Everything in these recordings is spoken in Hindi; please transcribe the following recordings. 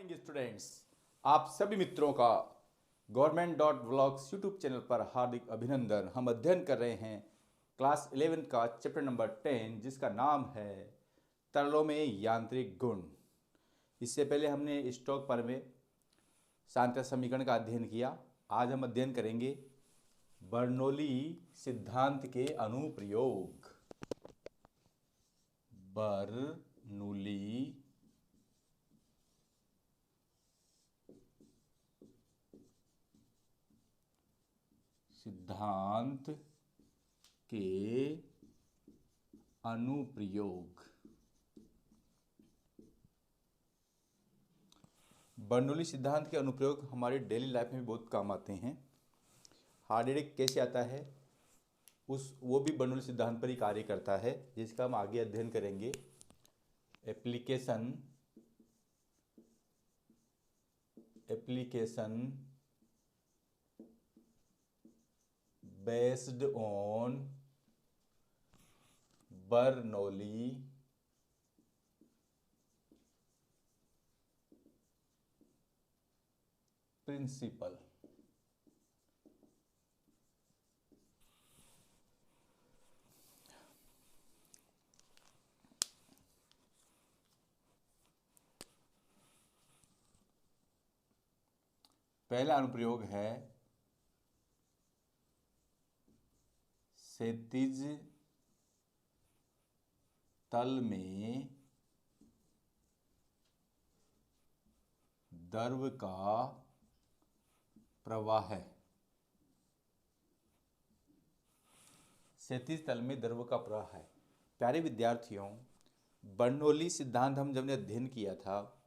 मॉर्निंग स्टूडेंट्स, आप सभी मित्रों का गवर्नमेंट.व्लॉग्स यूट्यूब चैनल पर हार्दिक अभिनंदन। हम अध्ययन कर रहे हैं क्लास 11 का चैप्टर नंबर 10 जिसका नाम है तरलों में यांत्रिक गुण। इससे पहले हमने स्टोक पर में सांख्यिक समीकरण का अध्ययन किया। आज हम अध्ययन करेंगे बर्नौली सिद्धांत के अनुप्रयोग। बर्नौली सिद्धांत के अनुप्रयोग। बर्नौली सिद्धांत के अनुप्रयोग हमारे डेली लाइफ में भी बहुत काम आते हैं। हार्ड डिस्क कैसे आता है वो भी बर्नौली सिद्धांत पर ही कार्य करता है, जिसका हम आगे अध्ययन करेंगे। Application based on Bernoulli principle. पहला अनुप्रयोग है क्षैतिज तल में द्रव का प्रवाह है। क्षैतिज तल में द्रव का प्रवाह है। प्यारे विद्यार्थियों, बर्नौली सिद्धांत हम जब ने अध्ययन किया था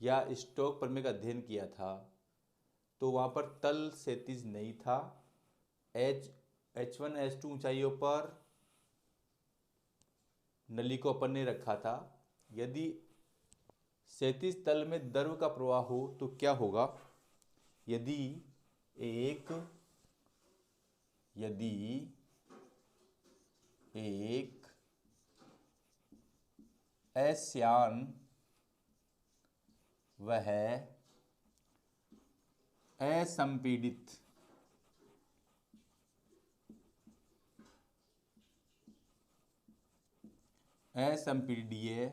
या स्टोक प्रमेय का अध्ययन किया था तो वहाँ पर तल क्षैतिज नहीं था। H1 H2 ऊंचाइयों पर नली को अपन ने रखा था। यदि क्षैतिज तल में द्रव का प्रवाह हो तो क्या होगा? यदि एक अश्यान वह असंपीड़ित असंपीड्य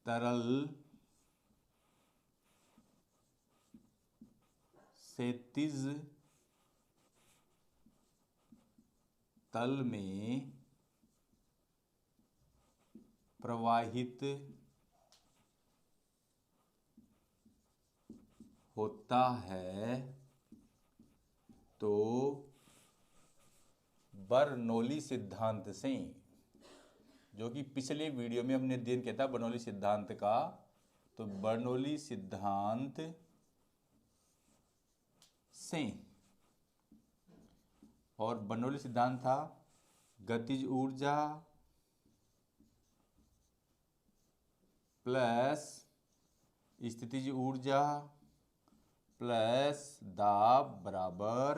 तरल क्षैतिज तल में प्रवाहित होता है तो बर्नौली सिद्धांत से, जो कि पिछले वीडियो में हमने अध्ययन किया था बर्नौली सिद्धांत का, तो बर्नौली सिद्धांत से, और बर्नौली सिद्धांत था गतिज ऊर्जा प्लस स्थितिज ऊर्जा प्लस दाब बराबर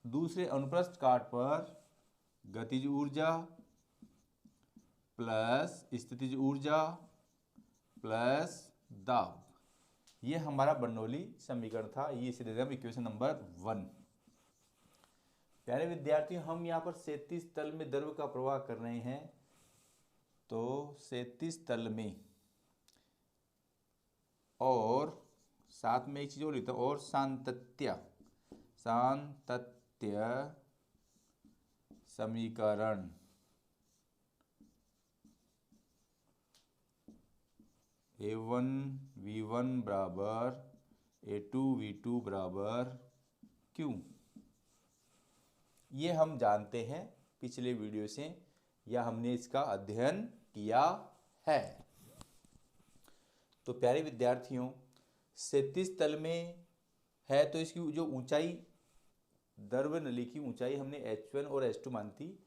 दूसरे अनुप्रस्थ काट पर गतिज ऊर्जा प्लस स्थितिज ऊर्जा प्लस दाब। ये हमारा बर्नौली समीकरण था। ये इसे देते हैं इक्वेशन नंबर 1। प्यारे विद्यार्थियों, हम यहाँ पर क्षैतिज तल में द्रव का प्रवाह कर रहे हैं, तो क्षैतिज तल में, और साथ में एक चीज और लिखता हूं, और सातत्य समीकरण A1 V1 बराबर A2 V2 बराबर Q। ये हम जानते हैं पिछले वीडियो से, या हमने इसका अध्ययन किया है। तो प्यारे विद्यार्थियों, क्षैतिज तल में है तो इसकी जो ऊंचाई, द्रव नली की ऊंचाई हमने H1 और H2 मानी थी।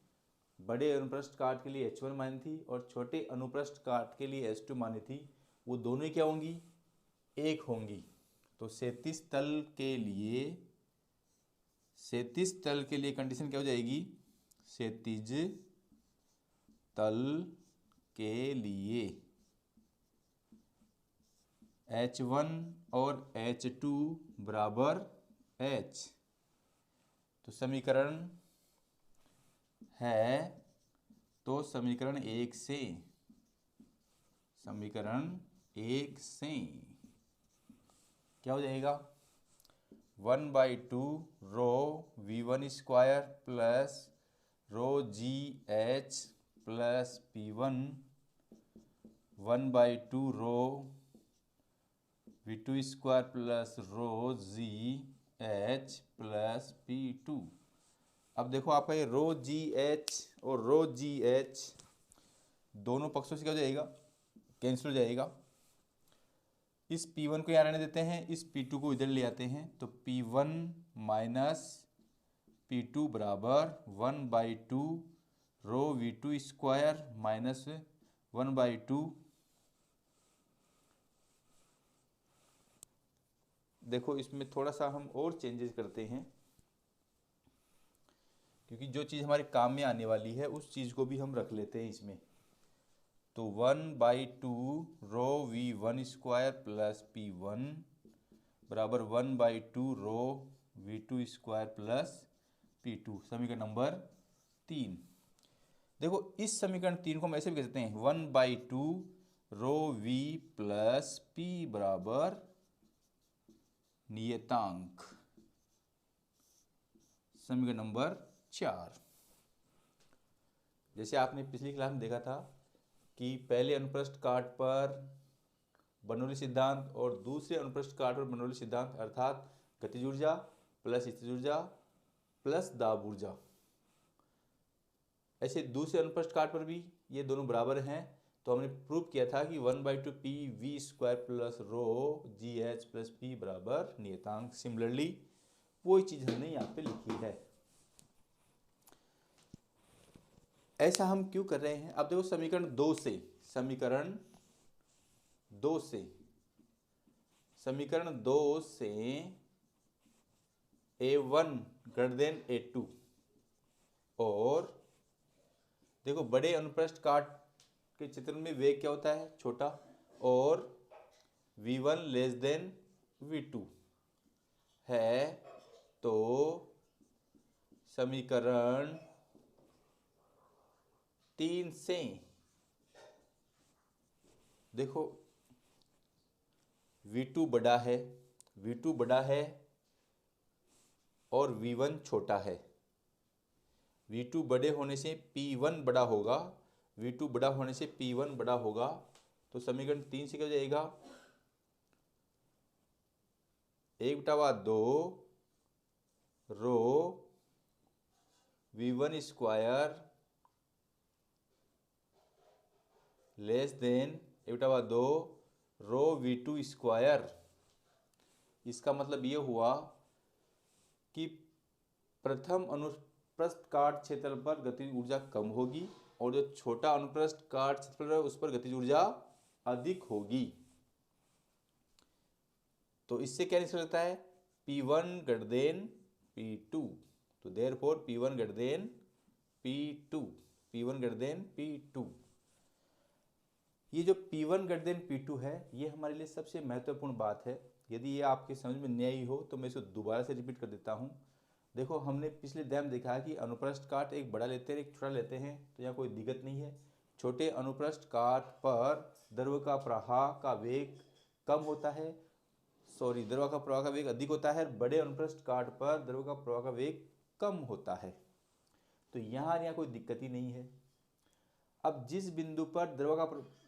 बड़े अनुप्रस्थ काट के लिए H1 मानी थी और छोटे अनुप्रस्थ काट के लिए H2 मानी थी। वो दोनों क्या होंगी? एक होंगी। तो क्षैतिज तल के लिए कंडीशन क्या हो जाएगी? क्षैतिज तल के लिए H1 और H2 बराबर H, तो समीकरण है, तो समीकरण एक से क्या हो जाएगा, 1/2 रो V1 स्क्वायर प्लस रो GH प्लस P1, 1/2 रो V2 स्क्वायर प्लस रो GH प्लस P2। अब देखो आपका ये रो GH और रो GH दोनों पक्षों से क्या हो जाएगा, कैंसिल हो जाएगा। इस P1 को यहाँ रहने देते हैं, इस P2 को इधर ले आते हैं, तो P1 माइनस P2 बराबर 1/2 रो V2 स्क्वायर माइनस 1/2। देखो इसमें थोड़ा सा हम और चेंजेस करते हैं, क्योंकि जो चीज़ हमारे काम में आने वाली है उस चीज़ को भी हम रख लेते हैं इसमें। तो 1/2 रो V1 स्क्वायर प्लस P1 बराबर 1/2 रो V2 स्क्वायर प्लस P2, समीकरण नंबर 3। देखो इस समीकरण 3 को हम ऐसे भी कह सकते हैं 1/2 रो V प्लस P बराबर नियतांक, समीकरण नंबर 4। जैसे आपने पिछली क्लास में देखा था कि पहले अनुप्रस्थ काट पर बर्नौली सिद्धांत और दूसरे अनुप्रस्थ काट पर बर्नौली सिद्धांत, अर्थात गतिज ऊर्जा प्लस स्थितिज ऊर्जा प्लस दाब ऊर्जा, ऐसे दूसरे अनुप्रस्थ काट पर भी ये दोनों बराबर हैं। तो हमने प्रूव किया था कि 1/2 PV स्क्वायर प्लस रो GH प्लस P बराबर नियतांक। सिमिलरली वही चीज़ हमने यहाँ पे लिखी है। ऐसा हम क्यों कर रहे हैं, अब देखो समीकरण 2 से A1 ग्रेटर देन A2, और देखो बड़े अनुप्रस्थ काट के चित्र में वेग क्या होता है, छोटा, और V1 लेस देन V2 है, तो समीकरण 3 से देखो V2 बड़ा है और V1 छोटा है। V2 बड़े होने से P1 बड़ा होगा, V2 बड़ा होने से P1 बड़ा होगा, तो समीकरण 3 से क्या हो जाएगा, 1/2 रो V1 स्क्वायर लेस देन 1/2 रो V2 स्क्वायर। इसका मतलब ये हुआ कि प्रथम अनुप्रस्थ काट क्षेत्र पर गतिज ऊर्जा कम होगी और जो छोटा अनुप्रस्थ काट क्षेत्र है उस पर गतिज ऊर्जा अधिक होगी। तो इससे क्या निकल सकता है, P1 ग्रेटर देन P2, तो therefore P1 greater than P2। ये जो P1 ग्रेटर देन P2 है, ये हमारे लिए सबसे महत्वपूर्ण बात है। यदि ये आपके समझ में नहीं आई हो तो मैं इसको दोबारा से रिपीट कर देता हूँ। देखो हमने पिछले अध्याय में देखा है कि अनुप्रस्थ काट एक बड़ा लेते हैं एक छोटा लेते हैं, तो यहाँ कोई दिक्कत नहीं है। छोटे अनुप्रस्थ काट पर द्रव का प्रवाह का वेग कम होता है, द्रव का प्रवाह का वेग अधिक होता है, बड़े अनुप्रस्थ काट पर द्रव का प्रवाह का वेग कम होता है। तो यहाँ कोई दिक्कत ही नहीं है। अब जिस बिंदु पर द्रव का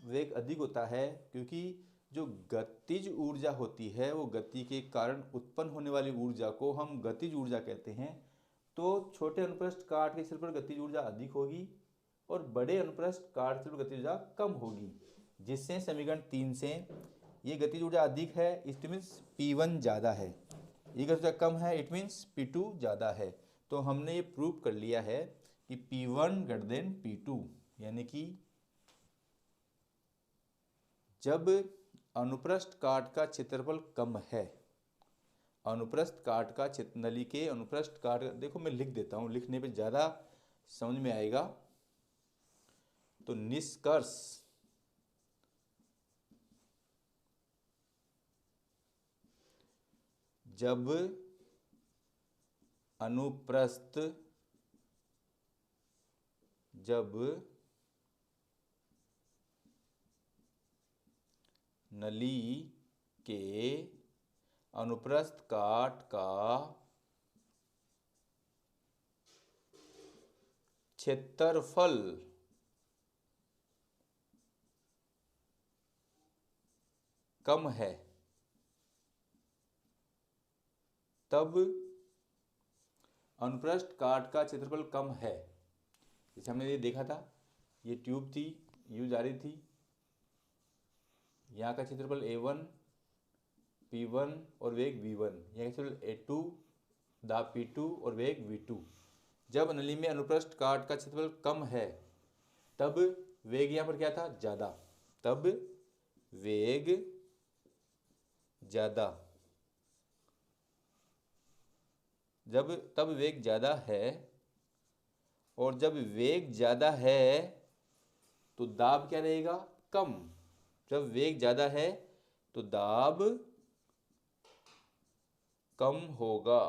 वेग अधिक होता है, क्योंकि जो गतिज ऊर्जा होती है वो गति के कारण उत्पन्न होने वाली ऊर्जा को हम गतिज ऊर्जा कहते हैं, तो छोटे अनुप्रस्थ काट के क्षेत्र पर गतिज ऊर्जा अधिक होगी और बड़े अनुप्रस्थ काट क्षेत्र पर गतिज ऊर्जा कम होगी, जिससे समीकरण 3 से ये गतिज ऊर्जा अधिक है, इट मीन्स P1 ज़्यादा है, ये गतिज ऊर्जा कम है, इट मीन्स P2 ज़्यादा है। तो हमने ये प्रूव कर लिया है कि P1 ग्रेटर देन P2, यानी कि जब अनुप्रस्थ काट का क्षेत्रफल कम है, अनुप्रस्थ काट का नली के अनुप्रस्थ काट, देखो मैं लिख देता हूँ, लिखने पे ज़्यादा समझ में आएगा। तो निष्कर्ष जब अनुप्रस्थ नली के अनुप्रस्थ काट का क्षेत्रफल कम है तब अनुप्रस्थ काट का क्षेत्रफल कम है। जैसे हमने ये देखा था, ये ट्यूब थी, यूं जा रही थी, यहाँ का क्षेत्रफल A1 P1 और वेग V1, यहाँ का क्षेत्रफल A2 दाब P2 और वेग V2। जब नली में अनुप्रस्थ काट का क्षेत्रफल कम है तब वेग यहाँ पर क्या था, ज़्यादा। तब वेग ज़्यादा, तब वेग ज़्यादा है, और जब वेग ज़्यादा है तो दाब क्या रहेगा, कम। जब वेग ज़्यादा है तो दाब कम होगा।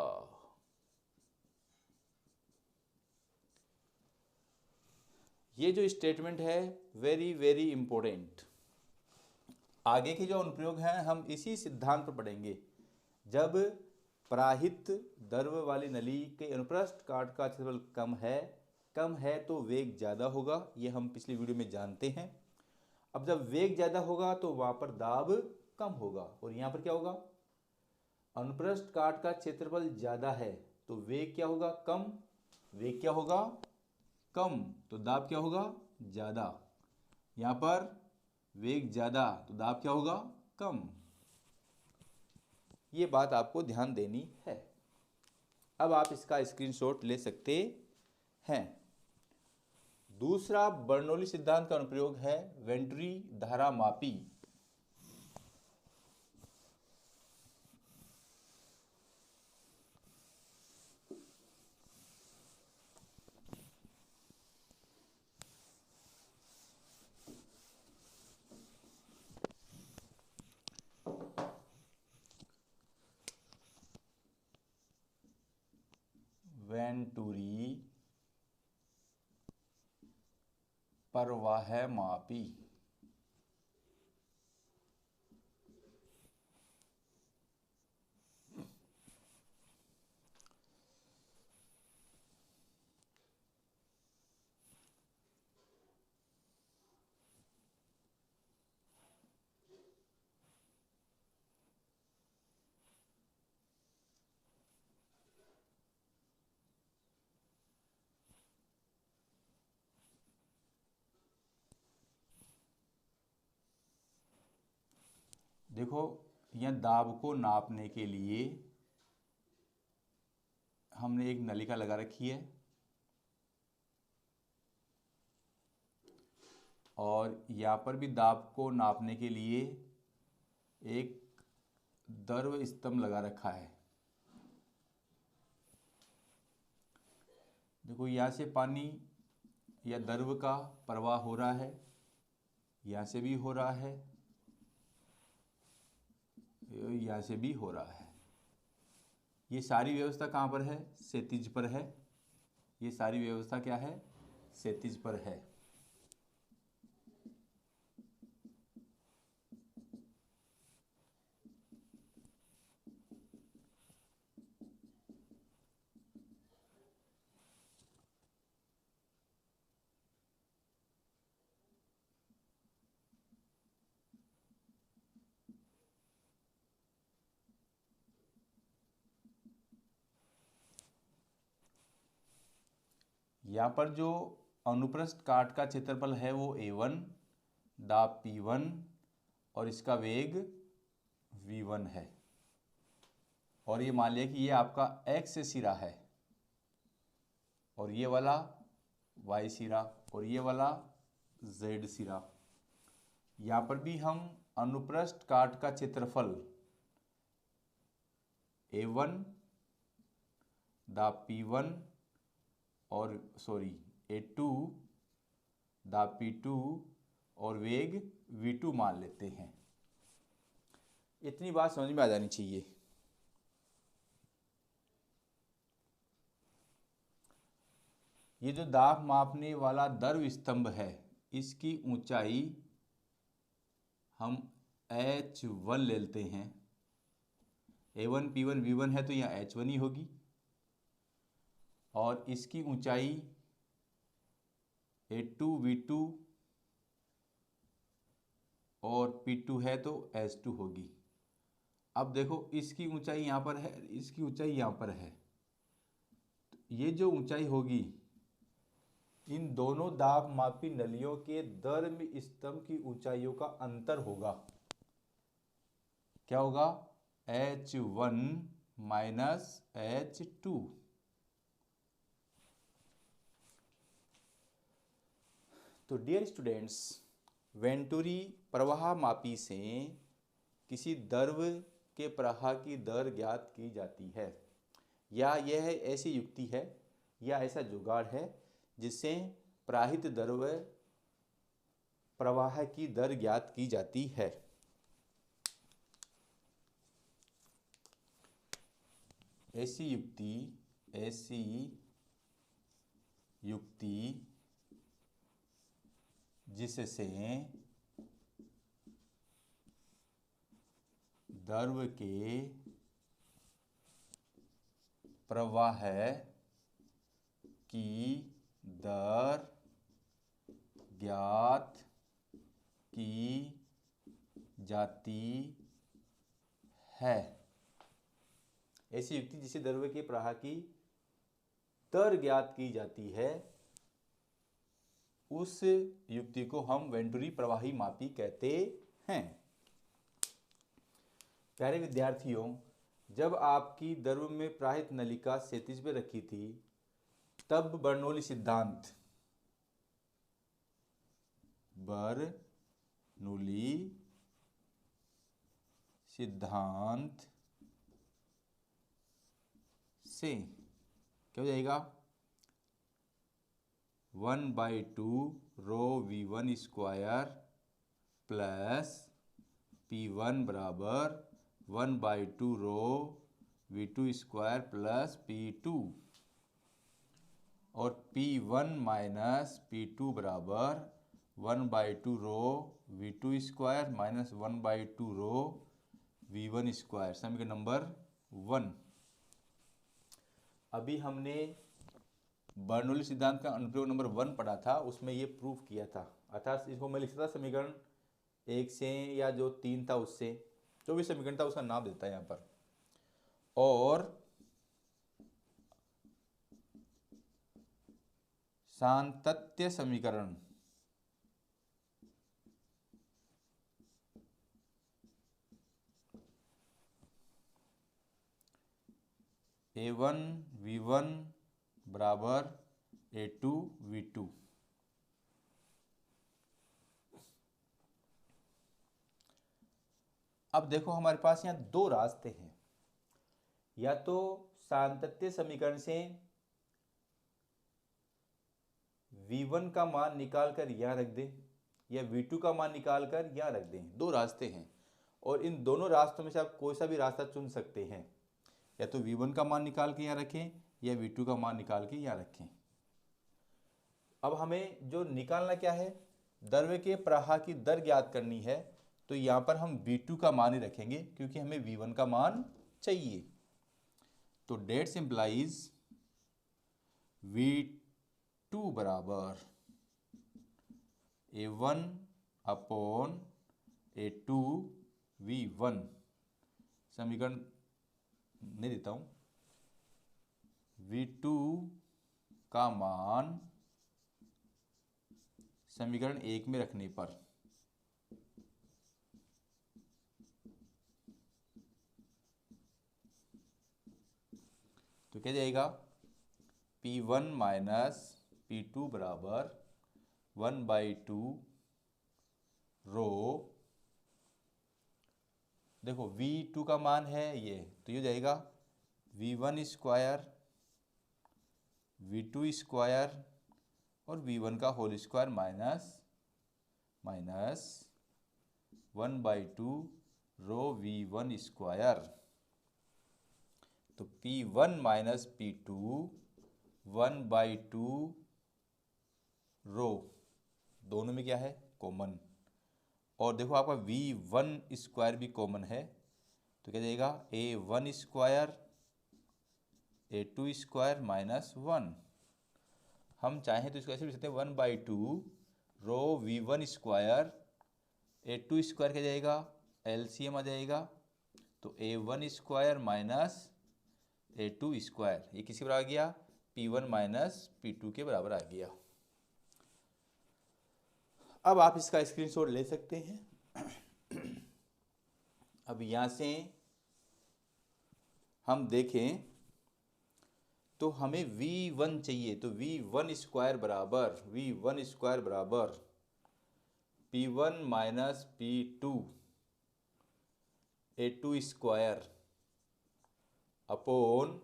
ये जो स्टेटमेंट है वेरी वेरी इंपॉर्टेंट। आगे के जो अनुप्रयोग हैं हम इसी सिद्धांत पर पढ़ेंगे। जब पराहित द्रव वाली नली के अनुप्रस्थ काट का क्षेत्रफल कम है तो वेग ज़्यादा होगा, ये हम पिछली वीडियो में जानते हैं। अब जब वेग ज़्यादा होगा तो वहाँ पर दाब कम होगा, और यहाँ पर क्या होगा, अनुप्रस्थ काट का क्षेत्रफल ज़्यादा है तो वेग क्या होगा, कम। वेग क्या होगा, कम, तो दाब क्या होगा, ज़्यादा। यहाँ पर वेग ज़्यादा तो दाब क्या होगा, कम। ये बात आपको ध्यान देनी है। अब आप इसका स्क्रीनशॉट ले सकते हैं। दूसरा बर्नौली सिद्धांत का अनुप्रयोग है वेंटुरी धारामापी। वेंटुरी प्रवाहमापी। देखो, यह दाब को नापने के लिए हमने एक नलिका लगा रखी है, और यहाँ पर भी दाब को नापने के लिए एक द्रव स्तंभ लगा रखा है। देखो, यहाँ से पानी या द्रव का प्रवाह हो रहा है, यहाँ से भी हो रहा है, यहाँ से भी हो रहा है। ये सारी व्यवस्था कहाँ पर है, क्षैतिज पर है। ये सारी व्यवस्था क्या है, क्षैतिज पर है। यहाँ पर जो अनुप्रस्थ काट का क्षेत्रफल है वो A1, दाब P1 और इसका वेग V1 है। और ये मान लिया कि ये आपका X सिरा है, और ये वाला Y सिरा, और ये वाला Z सिरा। यहाँ पर भी हम अनुप्रस्थ काट का क्षेत्रफल A1 दाब P1 और A2 दाब P2 और वेग V2 मान लेते हैं। इतनी बात समझ में आ जानी चाहिए। ये जो दाब मापने वाला दर्व स्तंभ है, इसकी ऊंचाई हम H1 ले लेते हैं। A1 P1 V1 है तो यहाँ H1 ही होगी, और इसकी ऊंचाई A2 V2 और P2 है तो H2 होगी। अब देखो, इसकी ऊंचाई यहाँ पर है, इसकी ऊंचाई यहाँ पर है, तो ये जो ऊंचाई होगी, इन दोनों दाब मापी नलियों के दर्व स्तंभ की ऊंचाइयों का अंतर होगा। क्या होगा? H1 minus H2। तो डियर स्टूडेंट्स, वेंटुरी प्रवाह मापी से किसी द्रव के प्रवाह की दर ज्ञात की जाती है, या यह ऐसी युक्ति है या ऐसा जुगाड़ है जिससे प्रवाहित द्रव प्रवाह की दर ज्ञात की जाती है। ऐसी युक्ति जिससे द्रव के प्रवाह की दर ज्ञात की जाती है। ऐसी युक्ति जिससे द्रव के प्रवाह की दर ज्ञात की जाती है, उस युक्ति को हम वेंटुरी प्रवाही मापी कहते हैं। प्यारे विद्यार्थियों, जब आपकी द्रव में प्रवाहित नलिका क्षैतिज पे रखी थी, तब बर्नौली सिद्धांत से क्या हो जाएगा? 1/2 रो V1 स्क्वायर प्लस P1 बराबर 1/2 रो V2 स्क्वायर प्लस P2, और P1 माइनस P2 बराबर 1/2 रो V2 स्क्वायर माइनस 1/2 रो V1 स्क्वायर। समीकरण नंबर 1। अभी हमने बर्नौली सिद्धांत का अनुप्रयोग नंबर 1 पढ़ा था, उसमें ये प्रूफ किया था। अर्थात इसको मैं लिखता था समीकरण 1 से, या जो 3 था उससे, जो भी समीकरण था उसका नाम देता है यहाँ पर। और सातत्य समीकरण A1 V1 बराबर A2 V2। अब देखो, हमारे पास यहाँ दो रास्ते हैं। या तो सातत्य समीकरण से V1 का मान निकालकर यहाँ रख दें, या V2 का मान निकालकर यहाँ रख दें। दो रास्ते हैं, और इन दोनों रास्तों में से आप कोई सा भी रास्ता चुन सकते हैं। या तो V1 का मान निकाल के यहाँ रखें, या V2 का मान निकाल के यहाँ रखें। अब हमें जो निकालना क्या है? द्रव के प्रवाह की दर ज्ञात करनी है, तो यहाँ पर हम V2 का मान ही रखेंगे, क्योंकि हमें V1 का मान चाहिए। तो डेट इम्प्लाइज V2 बराबर A1 अपॉन A2 V1। समीकरण नहीं देता हूँ। V2 का मान समीकरण 1 में रखने पर तो क्या जाएगा? P1 माइनस P2 बराबर 1/2 रो, देखो V2 का मान है ये, तो ये जाएगा V1 स्क्वायर V2 स्क्वायर और v1 का होल स्क्वायर माइनस 1/2 रो v1 स्क्वायर। तो p1 माइनस p2 1/2 रो, दोनों में क्या है कॉमन, और देखो आपका v1 स्क्वायर भी कॉमन है, तो क्या जाएगा a1 square a2 square minus 1। हम चाहें तो इसको ऐसे भी लिख सकते हैं 1/2 रो v1 स्क्वायर a2 स्क्वायर क्या जाएगा एलसीएम आ जाएगा, तो a1 square minus a2 square, ये किसके बराबर आ गया p1 माइनस p2 के बराबर आ गया। अब आप इसका स्क्रीनशॉट ले सकते हैं। अब यहाँ से हम देखें तो हमें v1 चाहिए, तो v1 स्क्वायर बराबर p1 minus p2 a2 square upon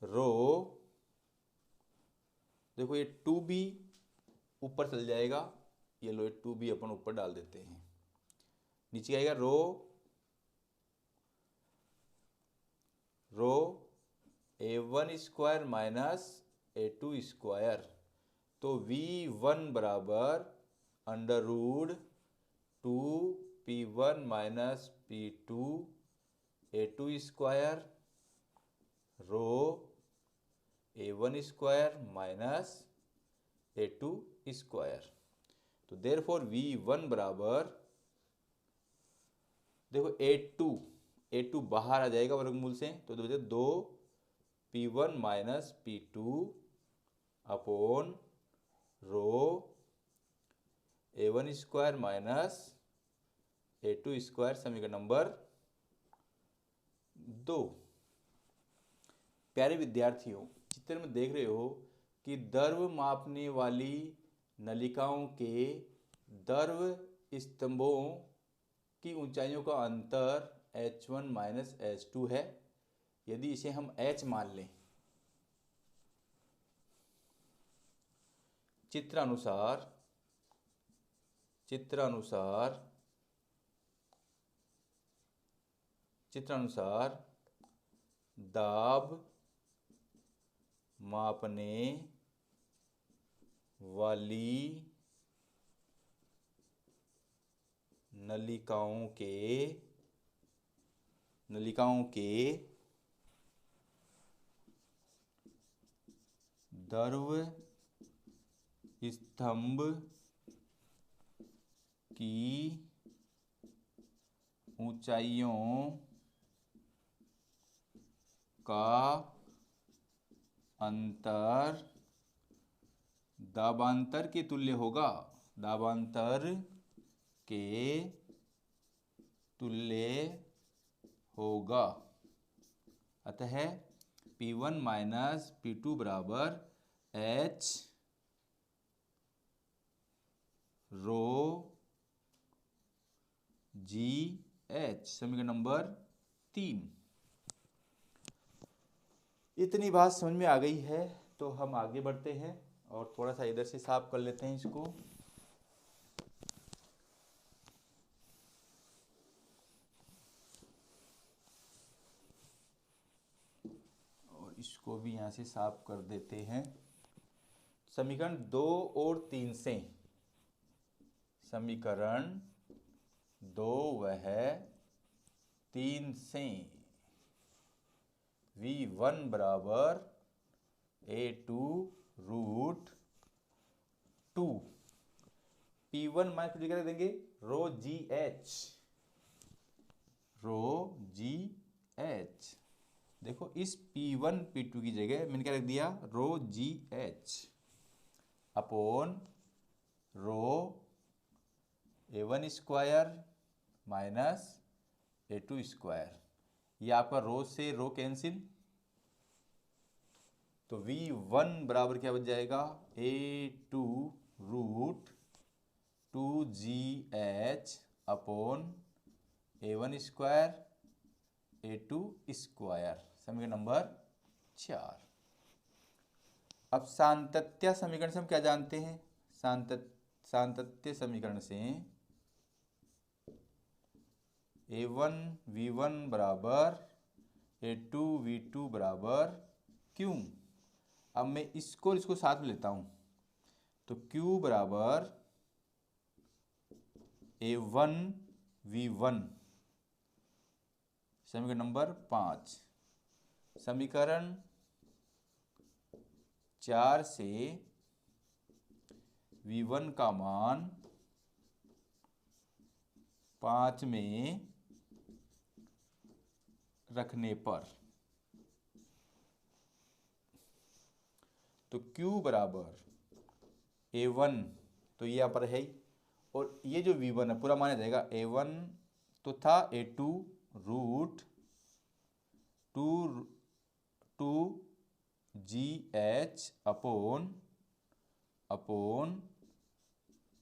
rho, देखो ये 2b ऊपर चल जाएगा, ये लो 2b अपन ऊपर डाल देते हैं, नीचे आएगा रो a1 square minus a2 square, तो v1 बराबर under root 2p1 minus p2 a2 square rho a1 square minus a2 square. तो देयरफॉर v1 बराबर, देखो a2 बाहर आ जाएगा वर्गमूल से, तो 2 p1 minus p2 upon rho a1 square minus a2 square, समीकरण नंबर 2। प्यारे विद्यार्थियों, चित्र में देख रहे हो कि द्रव मापने वाली नलिकाओं के द्रव स्तंभों की ऊंचाइयों का अंतर h1 माइनस h2 है। यदि इसे हम h मान लें, चित्र अनुसार दाब मापने वाली नलिकाओं के द्रव स्तंभ की ऊंचाइयों का अंतर दाबांतर के तुल्य होगा, अतः p1 माइनस p2 बराबर h रो जी एच, समीकरण नंबर 3। इतनी बात समझ में आ गई है तो हम आगे बढ़ते हैं और थोड़ा सा इधर से साफ कर लेते हैं इसको। और इसको भी यहाँ से साफ कर देते हैं। समीकरण 2 और 3 से, समीकरण 2 वह 3 से v1 बराबर a2 root 2 p1 minus p2 क्या देंगे रो जी एच। देखो इस p1 p2 की जगह मैंने क्या रख दिया rho g h upon rho a1 square minus a2 square, ये आपका रो से रो कैंसिल, तो v1 बराबर क्या बच जाएगा a2 root 2gh upon a1 square a2 square, समीकरण नंबर 4। अब सातत्य समीकरण से हम क्या जानते हैं? सातत्य समीकरण से A1 V1 बराबर A2 V2 बराबर Q। अब मैं इसको साथ में लेता हूँ, तो Q बराबर A1 V1, समीकरण नंबर 5। समीकरण 4 से V1 का मान 5 में रखने पर, तो Q बराबर A1, तो ये यहाँ पर है ही, और ये जो V1 है पूरा माना जाएगा। A1 तो था A2 root 2 GH upon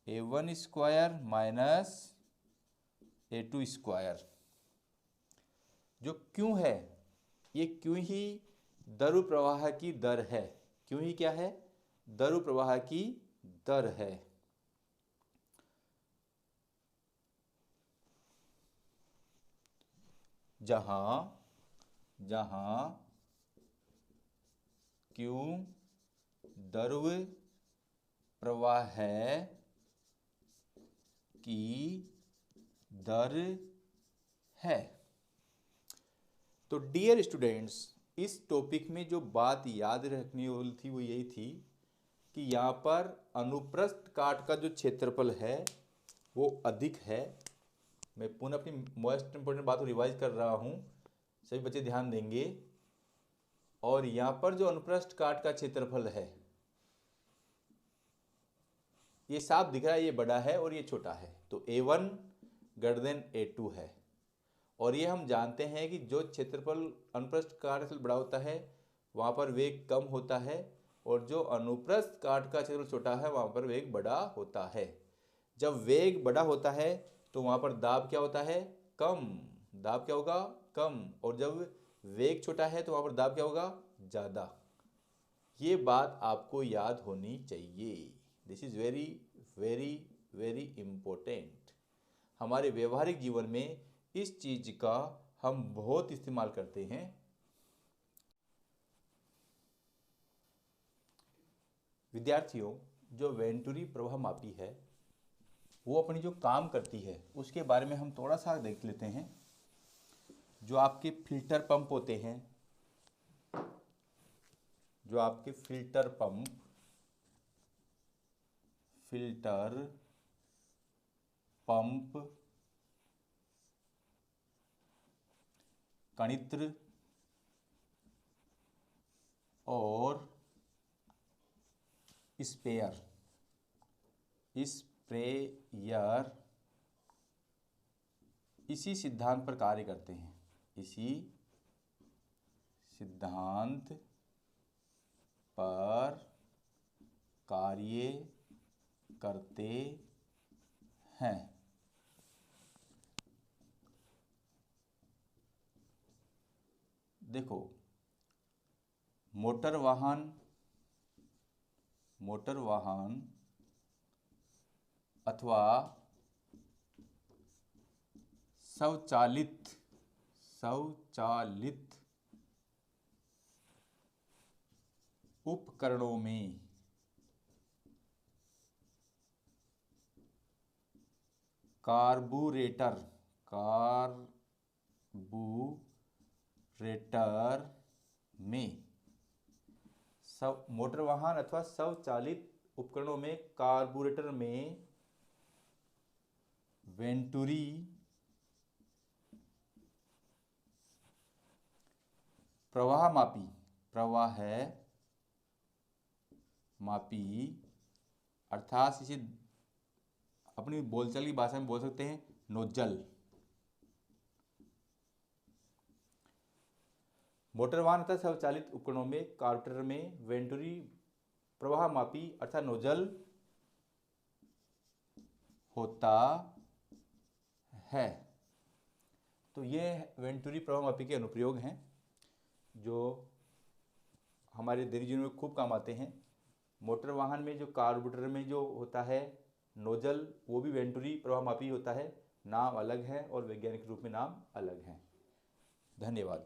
A1 square minus A2 square. जो क्यों है, ये क्यों ही द्रव प्रवाह की दर है। क्यों ही क्या है? द्रव प्रवाह की दर है। जहां क्यों द्रव प्रवाह है की दर है। तो डियर स्टूडेंट्स, इस टॉपिक में जो बात याद रखनी वाली थी वो यही थी कि यहाँ पर अनुप्रस्थ काट का जो क्षेत्रफल है वो अधिक है। मैं पुनः अपनी मोस्ट इंपोर्टेंट बात को रिवाइज कर रहा हूँ, सभी बच्चे ध्यान देंगे। और यहाँ पर जो अनुप्रस्थ काट का क्षेत्रफल है, ये साफ दिख रहा है, ये बड़ा है और ये छोटा है, तो A1 ग्रेटर देन A2 है। और ये हम जानते हैं कि जो क्षेत्रफल अनुप्रस्थ काट से बड़ा होता है वहाँ पर वेग कम होता है, और जो अनुप्रस्थ काट का क्षेत्रफल छोटा है वहाँ पर वेग बड़ा होता है। जब वेग बड़ा होता है तो वहाँ पर दाब क्या होता है? कम। दाब क्या होगा? कम। और जब वेग छोटा है तो वहाँ पर दाब क्या होगा? ज़्यादा। ये बात आपको याद होनी चाहिए। This is very very very important. हमारे व्यवहारिक जीवन में इस चीज़ का हम बहुत इस्तेमाल करते हैं। विद्यार्थियों, जो वेंटुरी प्रवाह मापी है वो अपनी जो काम करती है उसके बारे में हम थोड़ा सा देख लेते हैं। जो आपके फिल्टर पंप होते हैं, जो आपके फिल्टर पंप कणित्र और स्प्रेयर इसी सिद्धांत पर कार्य करते हैं। इसी सिद्धांत पर कार्य करते हैं। देखो, मोटर वाहन अथवा स्वचालित उपकरणों में कार्बोरेटर में मोटर वाहन अथवा स्वचालित उपकरणों में कार्बोरेटर में वेंटुरी प्रवाह मापी अर्थात इसे अपनी बोलचाल की भाषा में बोल सकते हैं नोजल। मोटर वाहन तथा स्वचालित उपकरणों में कार्बोरेटर में वेंटुरी प्रवाह मापी अर्थात नोजल होता है। तो ये वेंटुरी प्रवाह मापी के अनुप्रयोग हैं जो हमारे दैनिक जीवन में खूब काम आते हैं। मोटर वाहन में जो कार्बोरेटर में जो होता है नोजल, वो भी वेंटुरी प्रवाहमापी होता है। नाम अलग है और वैज्ञानिक रूप में नाम अलग है। धन्यवाद।